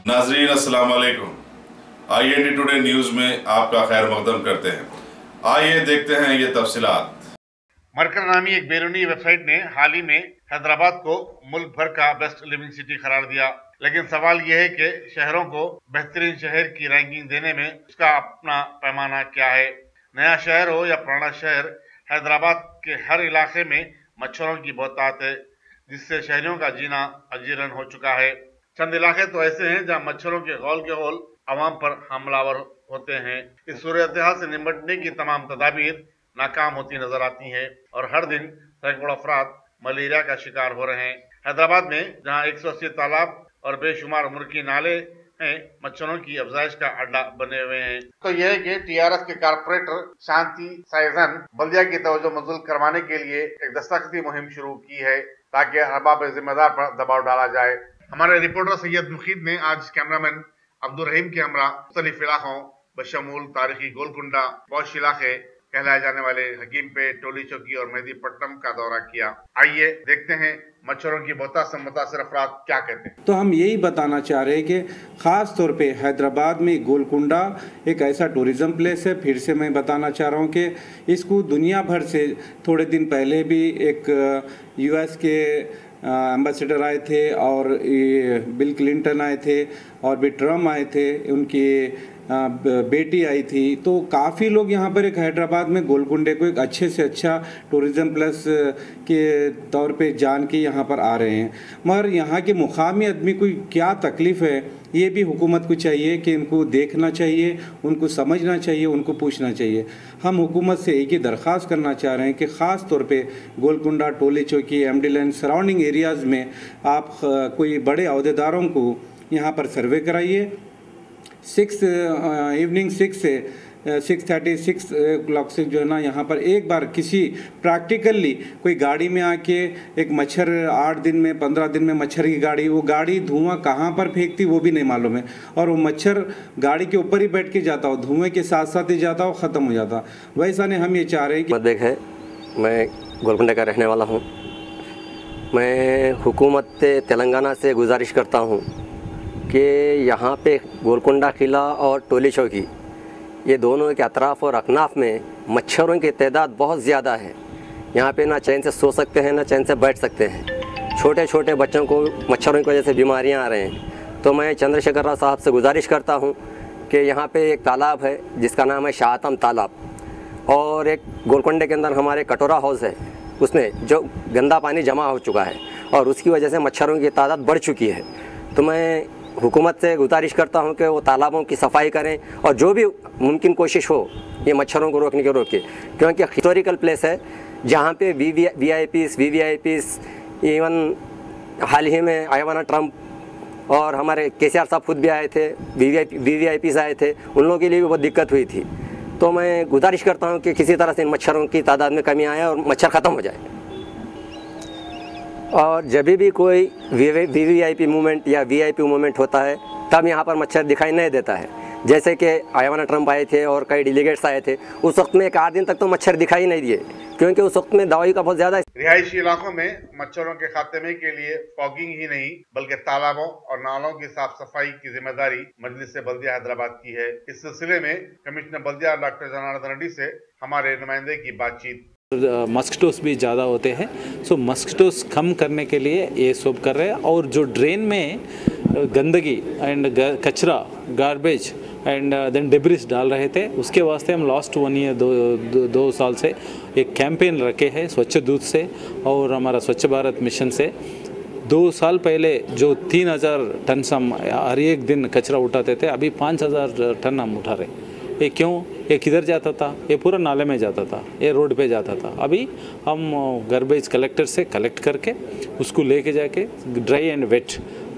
नाजरीन अस्सलाम वालेकुम। IND टुडे न्यूज़ में आपका खैर मकदम करते हैं। आइए देखते हैं ये तफसीलात। मरकर नामी एक बैरूनी वेबसाइट ने हाल ही में हैदराबाद को मुल्क भर का बेस्ट लिविंग सिटी करार दिया, लेकिन सवाल यह है कि शहरों को बेहतरीन शहर की रैंकिंग देने में उसका अपना पैमाना क्या है। नया शहर हो या पुराना शहर, हैदराबाद के हर इलाके में मच्छरों की बहुतायत है, जिससे शहरियों का जीना अजीरन हो चुका है। चंद इलाके तो ऐसे हैं जहां मच्छरों के गौल आवाम पर हमलावर होते हैं। इस सूरत-ए-हाल से निपटने की तमाम तदाबीर नाकाम होती नजर आती हैं और हर दिन सैकड़ों अफराद मलेरिया का शिकार हो रहे हैं। हैदराबाद में जहां 180 तालाब और बेशुमार मुर्गी नाले हैं, मच्छरों की अफजाइश का अड्डा बने हुए हैं। तो यह है कि TRS के कारपोरेटर शांति साइजन बल्दिया की तवज्जो मबजूल करवाने के लिए एक दस्तखती मुहिम शुरू की है ताकि अरबाब जिम्मेदार पर दबाव डाला जाए। हमारे रिपोर्टर सैयद मुखीद ने आज कैमरामैन अब्दुल रहीम के हमरा मुख्तलिफ इलाकों बशमूल तारीखी गोलकुंडा, पौष इलाके कहलाए जाने वाले हकीमपेट, टोली चौकी और मेहदीपट्टनम का दौरा किया। आइए देखते हैं मच्छरों की बहुतायत से मुतासिर अफराद क्या कहते हैं। तो हम यही बताना चाह रहे हैं कि ख़ास तौर पे हैदराबाद में गोलकुंडा एक ऐसा टूरिज़्म प्लेस है। फिर से मैं बताना चाह रहा हूँ कि इसको दुनिया भर से थोड़े दिन पहले भी एक US के एम्बेसडर आए थे और बिल क्लिंटन आए थे और भी ट्रम्प आए थे, उनकी बेटी आई थी। तो काफ़ी लोग यहाँ पर एक हैदराबाद में गोलकुंडे को एक अच्छे से अच्छा टूरिज़्म प्लस के तौर पे जान के यहाँ पर आ रहे हैं। मगर यहाँ के मुकामी आदमी को क्या तकलीफ़ है, ये भी हुकूमत को चाहिए कि इनको देखना चाहिए, उनको समझना चाहिए, उनको पूछना चाहिए। हम हुकूमत से एक ही दरख्वास्त करना चाह रहे हैं कि ख़ास तौर पे गोलकुंडा, टोली चौकी, MD लाइन सराउंडिंग एरियाज़ में आप कोई बड़े अहदेदारों को यहाँ पर सर्वे कराइए। इवनिंग 6 से 6:30 6 o'clock से जो है ना, यहाँ पर एक बार किसी प्रैक्टिकली कोई गाड़ी में आके एक मच्छर 8 दिन में 15 दिन में मच्छर की गाड़ी, वो गाड़ी धुआं कहाँ पर फेंकती वो भी नहीं मालूम है, और वो मच्छर गाड़ी के ऊपर ही बैठ के जाता हो, धुएं के साथ साथ ही जाता हो, ख़त्म हो जाता। वैसा नहीं, हम ये चाह रहे हैं कि देख है, मैं गोलकुंडा का रहने वाला हूँ। मैं हुकूमत तेलंगाना से गुजारिश करता हूँ कि यहाँ पे गोलकुंडा किला और टोली चौकी, ये दोनों के अतराफ़ और अकनाफ में मच्छरों की तादाद बहुत ज़्यादा है। यहाँ पे ना चैन से सो सकते हैं, ना चैन से बैठ सकते हैं। छोटे छोटे बच्चों को मच्छरों की वजह से बीमारियाँ आ रहे हैं। तो मैं चंद्रशेखर राव साहब से गुजारिश करता हूँ कि यहाँ पे एक तालाब है जिसका नाम है शाहतम तालाब, और एक गोलकुंडे के अंदर हमारे कटोरा हाउस है, उसमें जो गंदा पानी जमा हो चुका है और उसकी वजह से मच्छरों की तादाद बढ़ चुकी है। तो मैं हुकूमत से गुजारिश करता हूं कि वो तालाबों की सफाई करें और जो भी मुमकिन कोशिश हो ये मच्छरों को रोकने के रोके, क्योंकि हिस्टोरिकल प्लेस है जहां पे VVIPs इवन हाल ही में आईवाना ट्रम्प और हमारे KCR साहब खुद भी आए थे, VVIPs आए थे, उन लोगों के लिए भी बहुत दिक्कत हुई थी। तो मैं गुजारिश करता हूँ कि किसी तरह से इन मच्छरों की तादाद में कमी आए और मच्छर ख़त्म हो जाए। और जब भी कोई VVIP मूवमेंट या VIP मूवमेंट होता है तब यहाँ पर मच्छर दिखाई नहीं देता है। जैसे कि आईवाना ट्रम्प आए थे और कई डेलीगेट्स आए थे, उस वक्त में 8 दिन तक तो मच्छर दिखाई नहीं दिए, क्योंकि उस वक्त में दवाई का बहुत ज़्यादा। रिहायशी इलाकों में मच्छरों के खात्मे के लिए फॉगिंग ही नहीं बल्कि तालाबों और नालों की साफ सफाई की जिम्मेदारी मजलिस बल्दिया हैदराबाद की है। इस सिलसिले में कमिश्नर बल्दिया डॉक्टर जनार्दन रेड्डी से हमारे नुमाइंदे की बातचीत। मस्किटोस भी ज़्यादा होते हैं, सो मस्किटोस कम करने के लिए ये सब कर रहे हैं। और जो ड्रेन में गंदगी एंड कचरा, गार्बेज एंड देन डिब्रिस डाल रहे थे, उसके वास्ते हम लास्ट 1 ईयर 2 साल से एक कैंपेन रखे हैं स्वच्छ दूत से और हमारा स्वच्छ भारत मिशन से। 2 साल पहले जो 3000 टन हम हर एक दिन कचरा उठाते थे, अभी 5000 टन हम उठा रहे। ये क्यों? ये किधर जाता था? ये पूरा नाले में जाता था, ये रोड पे जाता था। अभी हम गार्बेज कलेक्टर से कलेक्ट करके उसको लेके जाके ड्राई एंड वेट,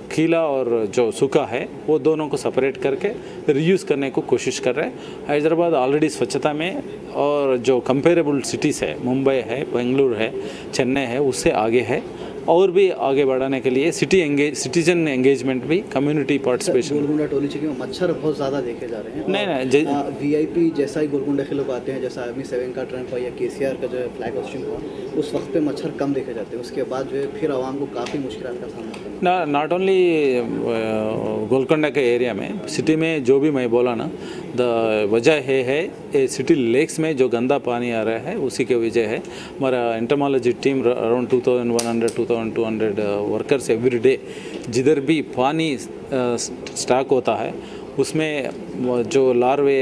गीला और जो सूखा है वो दोनों को सेपरेट करके रीयूज़ करने को कोशिश कर रहे हैं। हैदराबाद ऑलरेडी स्वच्छता में और जो कंपेरेबल सिटीज़ है, मुंबई है, बेंगलुरु है, चेन्नई है, उससे आगे है। और भी आगे बढ़ाने के लिए सिटीजन एंगेजमेंट भी, कम्युनिटी पार्टिसिपेशन। गोलकुंडा टोली चौकी में मच्छर बहुत ज़्यादा देखे जा रहे हैं। नहीं VIP जैसा ही गोलकुंडा के लोग आते हैं, जैसा आर्मी 7 का ट्रम्प या KCR का जो है फ्लैग होस्टिंग हुआ, उस वक्त पे मच्छर कम देखे जाते हैं। उसके बाद जो है फिर आवाम को काफ़ी मुश्किल का सामना करना। नॉट ओनली गोलकुंडा के एरिया में, सिटी में जो भी मैं बोला ना, द वजह है सिटी लेक्स में जो गंदा पानी आ रहा है उसी के वजह है। हमारा entomology team around 2100-2200 workers every day जिधर भी पानी स्टॉक होता है उसमें जो लार्वे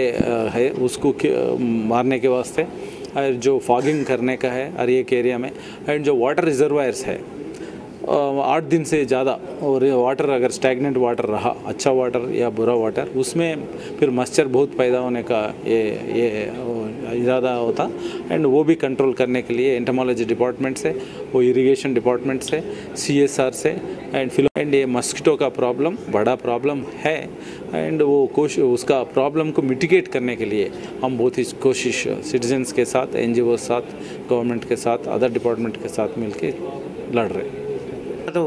है उसको मारने के वास्ते, और जो फॉगिंग करने का है हर एक एरिया में, एंड जो वाटर रिजर्वायर्स है 8 दिन से ज़्यादा, और वाटर अगर स्टैगनेंट वाटर रहा, अच्छा वाटर या बुरा वाटर, उसमें फिर मच्छर बहुत पैदा होने का ये इरादा होता। एंड वो भी कंट्रोल करने के लिए एंटोमोलॉजी डिपार्टमेंट से, वो इरिगेशन डिपार्टमेंट से, CSR से, एंड ये मस्किटो का प्रॉब्लम बड़ा प्रॉब्लम है। एंड वो उसका प्रॉब्लम को मिटिगेट करने के लिए हम बहुत ही कोशिश सिटीजन्स के साथ, NGO साथ, गवर्नमेंट के साथ, अदर डिपार्टमेंट के साथ मिलके लड़ रहे हैं। तो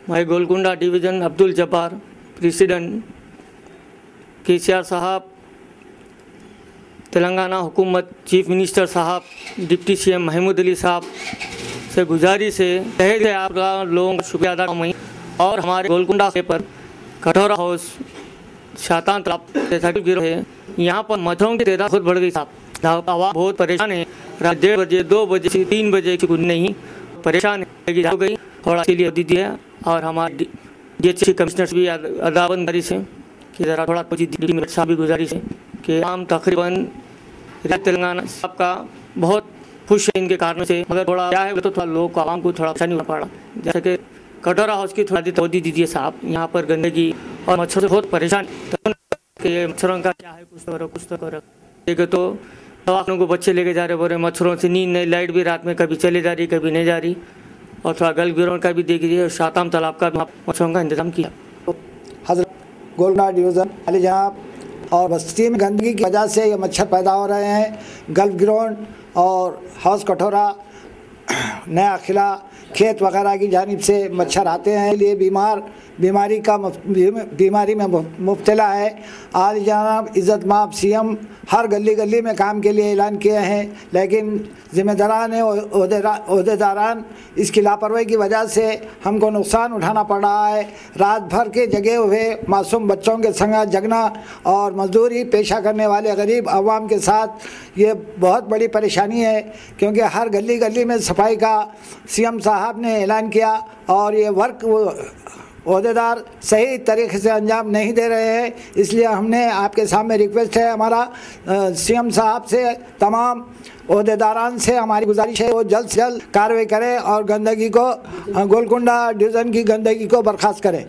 मैं Golconda division Abdul Jabbar, president KCR साहब, तेलंगाना हुकूमत, चीफ मिनिस्टर साहब, डिप्टी CM महमूद अली साहब से गुजारिश है आपका लोगों का शुक्रिया अदा करूँ। और हमारे गोलकुंडा पर कठोरा हाउस, शातान तालाब जैसा गिरोह है, यहाँ पर मच्छरों की तादाद बहुत बढ़ गई साहब। आवाज़ बहुत परेशान है, रात 1:30 बजे 2 बजे से 3 बजे की कुछ नहीं परेशान हो गई, थोड़ा इसीलिए दीदी है। और हमारे DHC कमिश्नर भी अदावन गुजारिश है कि ज़रा थोड़ा कुछ साहब भी गुजारिश है कि आम तकरीबन तेलंगाना साहब का बहुत खुश है इनके कारणों से, मगर थोड़ा क्या है तो थोड़ा लोगों को, आवाम को थोड़ा परेशानी होना पड़ा। जैसे कि कटोरा हाउस की थोड़ा तवज्जो दीजिए साहब, यहाँ पर गंदगी और मच्छर से बहुत परेशान कि मच्छरों का क्या है, कुछ तो करो। एक तो दवाखानों को बच्चे लेके जा रहे, बोल रहे मच्छरों से नींद नहीं, लाइट भी रात में कभी चली जा रही कभी नहीं जा रही। और थोड़ा गल ग्राउंड का भी देख लीजिए, शाताम तालाब का मच्छरों का इंतजाम किया। हज़रत गोलकुंडा डिवीज़न वाले जहाँ और बस्ती में गंदगी की वजह से ये मच्छर पैदा हो रहे हैं। गल्फ ग्राउंड और हाउस कठोरा, नया किला, खेत वगैरह की जानिब से मच्छर आते हैं, लिए बीमारी में मुब्तला है। आज जनाब इज़्ज़त माब CM हर गली गली में काम के लिए ऐलान किए हैं, लेकिन ज़िम्मेदारान ओहदेदारान इसकी लापरवाही की वजह से हमको नुकसान उठाना पड़ रहा है। रात भर के जगे हुए मासूम बच्चों के संग जगना और मजदूरी पेशा करने वाले गरीब आवाम के साथ ये बहुत बड़ी परेशानी है, क्योंकि हर गली गली में सफाई का CM साहब ने ऐलान किया और ये वर्क ओहदेदार सही तरीके से अंजाम नहीं दे रहे हैं। इसलिए हमने आपके सामने रिक्वेस्ट है हमारा CM साहब से, तमाम ओहदेदारान से हमारी गुजारिश है वो जल्द से जल्द कार्रवाई करें और गंदगी को, गोलकुंडा डिवीज़न की गंदगी को बर्खास्त करें।